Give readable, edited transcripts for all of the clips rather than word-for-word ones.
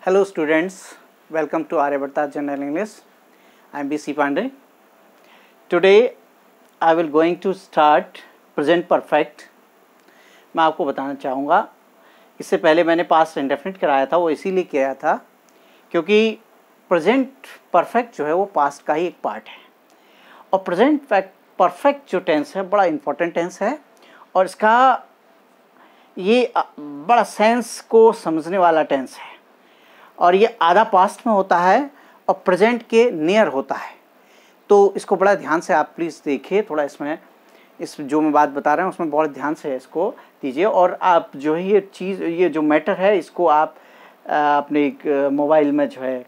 Hello students, welcome to Aryabhatta General English. I am B.C. Pandey. Today I will going to start present perfect. मैं आपको बताना चाहूँगा, इससे पहले मैंने पास्ट इंडेफिनिट कराया था, वो इसीलिए किया था क्योंकि प्रेजेंट परफेक्ट जो है वो पास्ट का ही एक पार्ट है और प्रेजेंट परफेक्ट जो टेंस है बड़ा इम्पोर्टेंट टेंस है और इसका ये बड़ा सेंस को समझने वाला टेंस है और ये आधा पास्ट में होता है और प्रेजेंट के नियर होता है। तो इसको बड़ा ध्यान से आप प्लीज़ देखिए, थोड़ा इसमें इस जो मैं बात बता रहा हूँ उसमें बहुत ध्यान से इसको दीजिए और आप जो है ये चीज़, ये जो मैटर है इसको आप अपने मोबाइल में जो है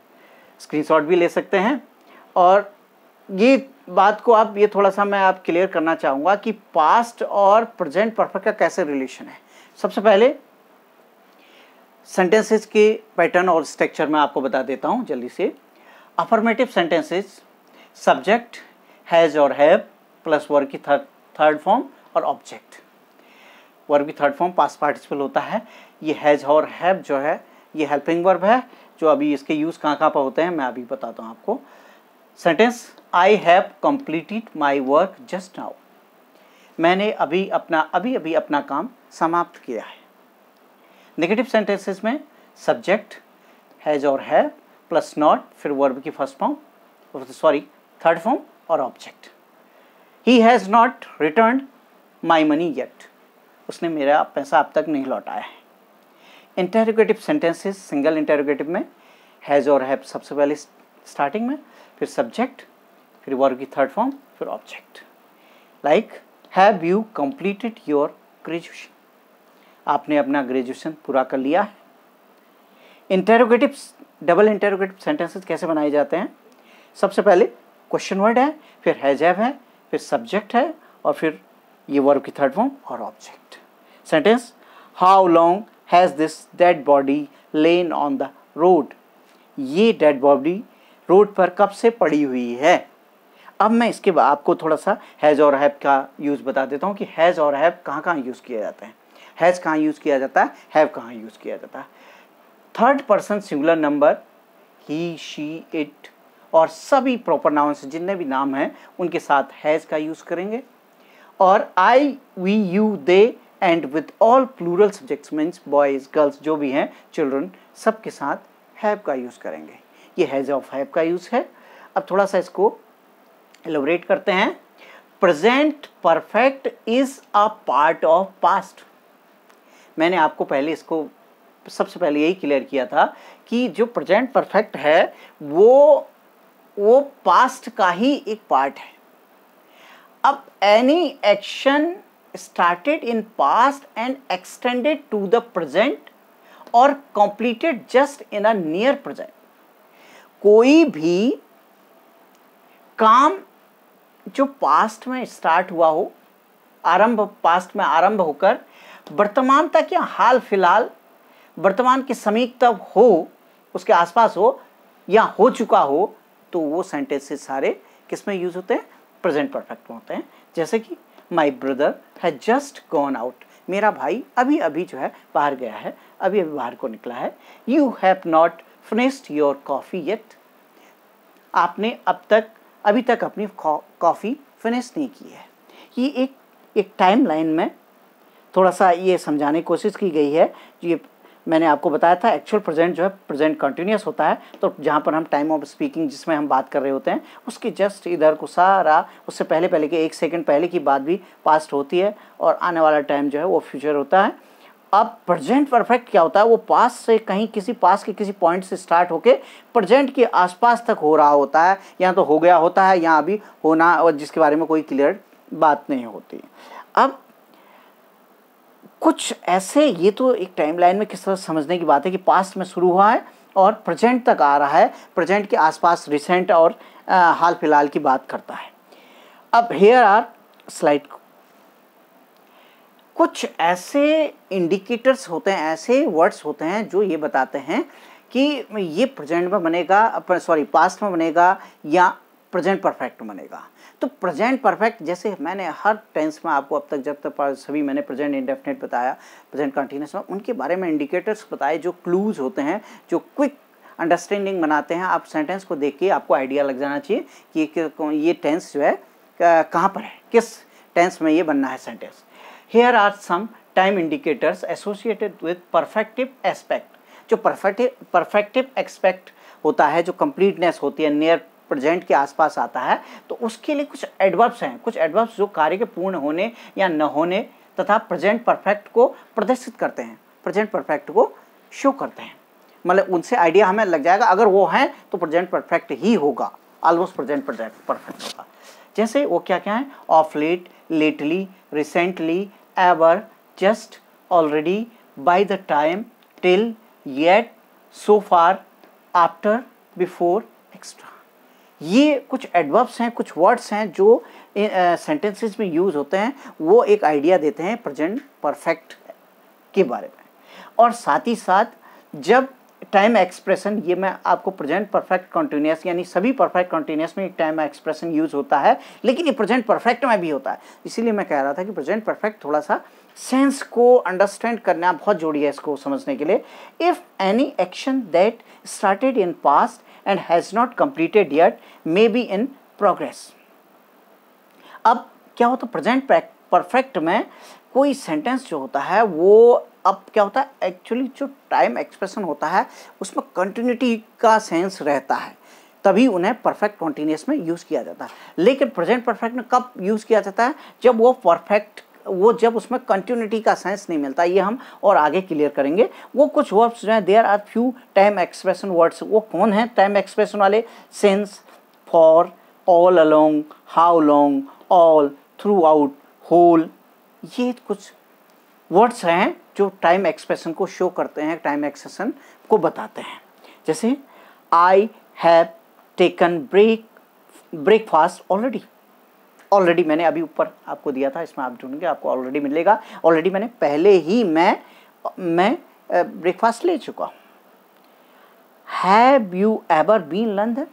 स्क्रीनशॉट भी ले सकते हैं और ये बात को आप ये थोड़ा सा मैं आप क्लियर करना चाहूँगा कि पास्ट और प्रेजेंट परफेक्ट का कैसे रिलेशन है। सबसे पहले सेंटेंसेस के पैटर्न और स्ट्रक्चर में आपको बता देता हूँ जल्दी से। अफर्मेटिव सेंटेंसेस सब्जेक्ट हैज़ और हैव प्लस वर्ब की थर्ड फॉर्म और ऑब्जेक्ट। वर्ब की थर्ड फॉर्म पास्ट पार्टिसिपल होता है। ये हैज़ और हैव जो है ये हेल्पिंग वर्ब है जो अभी इसके यूज़ कहाँ पर होते हैं मैं अभी बताता हूँ आपको। Sentence I have completed my work just now, मैंने अभी अपना काम समाप्त किया है। नेगेटिव सेंटेंसेस में सब्जेक्ट हैज़ और हैव प्लस नॉट फिर वर्ब की थर्ड फॉर्म और object. He has not return my money yet, उसने मेरा पैसा अब तक नहीं लौटाया है। इंटेरोगेटिव सेंटेंसेस सिंगल इंटेरोगेटिव में हैज़ और हैव सबसे पहले स्टार्टिंग में, फिर सब्जेक्ट, फिर वर्ब की थर्ड फॉर्म, फिर object. Like have you completed your graduation, आपने अपना ग्रेजुएशन पूरा कर लिया है। इंटेरोगेटिव डबल इंटेरोगेटिव सेंटेंसेस कैसे बनाए जाते हैं? सबसे पहले क्वेश्चन वर्ड है, फिर हैज़ हैव है, फिर सब्जेक्ट है और फिर ये वर्ब की थर्ड फॉर्म और object. Sentence how long has this dead body lane on the road, ये डेड बॉडी रोड पर कब से पड़ी हुई है। अब मैं इसके बाद आपको थोड़ा सा हैज़ और हैव का यूज़ बता देता हूँ कि हैज़ और हैव कहाँ कहाँ यूज़ किया जाता है। हैज़ कहाँ यूज़ किया जाता है, हैव कहाँ यूज़ किया जाता है। Third person singular number he she it और सभी प्रॉपर नाउन्स जितने भी नाम हैं उनके साथ हैज़ का यूज़ करेंगे और I we you they and with all plural subjects means boys girls जो भी हैं चिल्ड्रन सब के साथ हैव का यूज़ करेंगे। ये हैज़ ऑफ हैव का यूज़ है। अब थोड़ा सा इसको एलोबरेट करते हैं। Present perfect is a part of past. मैंने आपको पहले इसको सबसे पहले यही क्लियर किया था कि जो प्रेजेंट परफेक्ट है वो पास्ट का ही एक पार्ट है। अब any action started in past and extended to the present और completed just in a near present, कोई भी काम जो पास्ट में स्टार्ट हुआ हो, पास्ट में आरंभ होकर वर्तमान तक या हाल फिलहाल वर्तमान के समीप तक हो, उसके आसपास हो या हो चुका हो, तो वो सेंटेंसेस सारे किस में यूज होते हैं? प्रेजेंट परफेक्ट में होते हैं। जैसे कि my brother has just gone out, मेरा भाई अभी अभी जो है बाहर गया है, अभी अभी बाहर को निकला है। You have not finished your coffee yet, आपने अभी तक अपनी कॉफ़ी फिनिश नहीं की है। ये एक टाइम लाइन में थोड़ा सा ये समझाने की कोशिश की गई है। ये मैंने आपको बताया था एक्चुअल प्रेजेंट जो है प्रेजेंट कंटिन्यूस होता है, तो जहाँ पर हम टाइम ऑफ स्पीकिंग जिसमें हम बात कर रहे होते हैं उसके जस्ट इधर को सारा उससे पहले के 1 सेकंड पहले की बात भी पास्ट होती है और आने वाला टाइम जो है वो फ्यूचर होता है। अब प्रेजेंट परफेक्ट क्या होता है? वो पास्ट से कहीं किसी पास्ट के किसी पॉइंट से स्टार्ट होके प्रेजेंट के आसपास तक हो रहा होता है, या तो हो गया होता है या अभी होना, और जिसके बारे में कोई क्लियर बात नहीं होती। अब कुछ ऐसे, ये तो एक टाइमलाइन में किस तरह समझने की बात है कि पास्ट में शुरू हुआ है और प्रेजेंट तक आ रहा है, प्रेजेंट के आसपास रिसेंट और हाल फिलहाल की बात करता है। अब हेयर आर स्लाइड, कुछ ऐसे इंडिकेटर्स होते हैं, ऐसे वर्ड्स होते हैं जो ये बताते हैं कि ये प्रेजेंट में बनेगा, पास्ट में बनेगा या प्रेजेंट परफेक्ट बनेगा। तो प्रेजेंट परफेक्ट जैसे मैंने हर टेंस में आपको अब तक जब तक सभी मैंने प्रेजेंट इंडेफिनिट बताया, प्रेजेंट कंटिन्यूस में, उनके बारे में इंडिकेटर्स बताए जो क्लूज होते हैं, जो क्विक अंडरस्टैंडिंग बनाते हैं। आप सेंटेंस को देख के आपको आइडिया लग जाना चाहिए कि ये टेंस जो है कहाँ पर है, किस टेंस में ये बनना है sentence. Here are some time indicators associated with perfective aspect. जो परफेक्टिव एक्सपेक्ट होता है, जो कंप्लीटनेस होती है, नियर प्रेजेंट के आसपास आता है, तो उसके लिए कुछ एडवर्ब्स हैं, कुछ एडवर्ब्स जो कार्य के पूर्ण होने या न होने तथा प्रेजेंट परफेक्ट को प्रदर्शित करते हैं, प्रेजेंट परफेक्ट को शो करते हैं। मतलब उनसे आइडिया हमें लग जाएगा, अगर वो हैं तो प्रेजेंट परफेक्ट ही होगा, ऑलमोस्ट प्रेजेंट परफेक्ट होगा। जैसे वो क्या क्या है, of late, lately, recently, ever, just, already, by the time, till, yet, so far, after, before, extra. ये कुछ एडवर्ब्स हैं, कुछ वर्ड्स हैं जो सेंटेंसेस में यूज़ होते हैं, वो एक आइडिया देते हैं प्रेजेंट परफेक्ट के बारे में। और साथ ही साथ जब टाइम एक्सप्रेशन, ये मैं आपको प्रेजेंट परफेक्ट कंटिन्यूअस यानी सभी परफेक्ट कंटिन्यूअस में एक टाइम एक्सप्रेशन यूज़ होता है, लेकिन ये प्रेजेंट परफेक्ट में भी होता है। इसीलिए मैं कह रहा था कि प्रेजेंट परफेक्ट थोड़ा सा सेंस को अंडरस्टैंड करना बहुत जरूरी है इसको समझने के लिए। If any action that started in past and has not completed yet may be in progress। अब क्या होता है, प्रेजेंट परफेक्ट में कोई सेंटेंस जो होता है वो अब क्या होता है, एक्चुअली जो टाइम एक्सप्रेशन होता है उसमें कंटिन्यूटी का सेंस रहता है, तभी उन्हें परफेक्ट कंटिन्यूअस में यूज़ किया जाता है। लेकिन प्रेजेंट परफेक्ट में कब यूज़ किया जाता है, जब जब उसमें कंटिन्यूटी का सेंस नहीं मिलता। ये हम और आगे क्लियर करेंगे। वो कुछ वर्ड्स जो हैं, there are few time expression words. वो कौन है टाइम एक्सप्रेशन वाले, since, for, all along, how long, all, throughout, whole. ये कुछ वर्ड्स हैं जो टाइम एक्सप्रेशन को शो करते हैं, टाइम एक्सप्रेशन को बताते हैं। जैसे I have taken breakfast already मैंने अभी ऊपर आपको दिया था, इसमें आप ढूंढेंगे आपको ऑलरेडी मिलेगा। ऑलरेडी मैंने पहले ही मैं ब्रेकफास्ट ले चुका हूँ। Have you ever been London,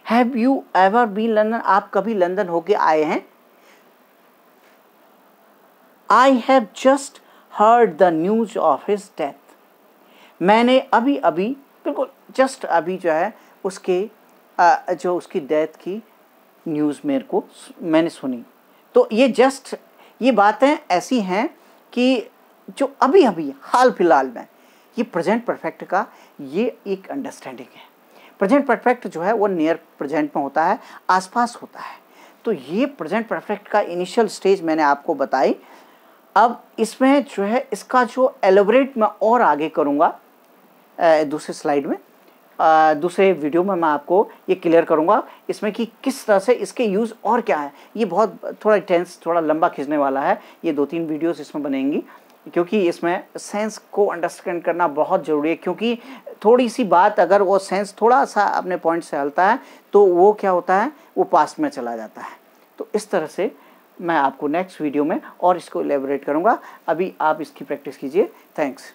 have you ever been London, आप कभी लंदन होके आए हैं। I have just heard the news of his death, मैंने अभी बिल्कुल जस्ट अभी जो है जो उसकी डेथ की न्यूज़ मैंने सुनी। तो ये बातें ऐसी हैं कि जो अभी हाल फिलहाल में, ये प्रेजेंट परफेक्ट का ये एक अंडरस्टैंडिंग है। प्रेजेंट परफेक्ट जो है वो नियर प्रेजेंट में होता है, आसपास होता है। तो ये प्रेजेंट परफेक्ट का इनिशियल स्टेज मैंने आपको बताई। अब इसमें जो है इसका जो एलोबरेट मैं और आगे करूँगा दूसरे स्लाइड में, दूसरे वीडियो में मैं आपको ये क्लियर करूँगा इसमें कि किस तरह से इसके यूज़ और क्या है। ये बहुत थोड़ा लंबा खींचने वाला है, ये 2-3 वीडियोस इसमें बनेंगी, क्योंकि इसमें सेंस को अंडरस्टैंड करना बहुत ज़रूरी है। क्योंकि थोड़ी सी बात अगर वो सेंस थोड़ा सा अपने पॉइंट से हलता है तो वो क्या होता है, वो पास्ट में चला जाता है। तो इस तरह से मैं आपको नेक्स्ट वीडियो में और इसको एलेबोरेट करूँगा। अभी आप इसकी प्रैक्टिस कीजिए। थैंक्स।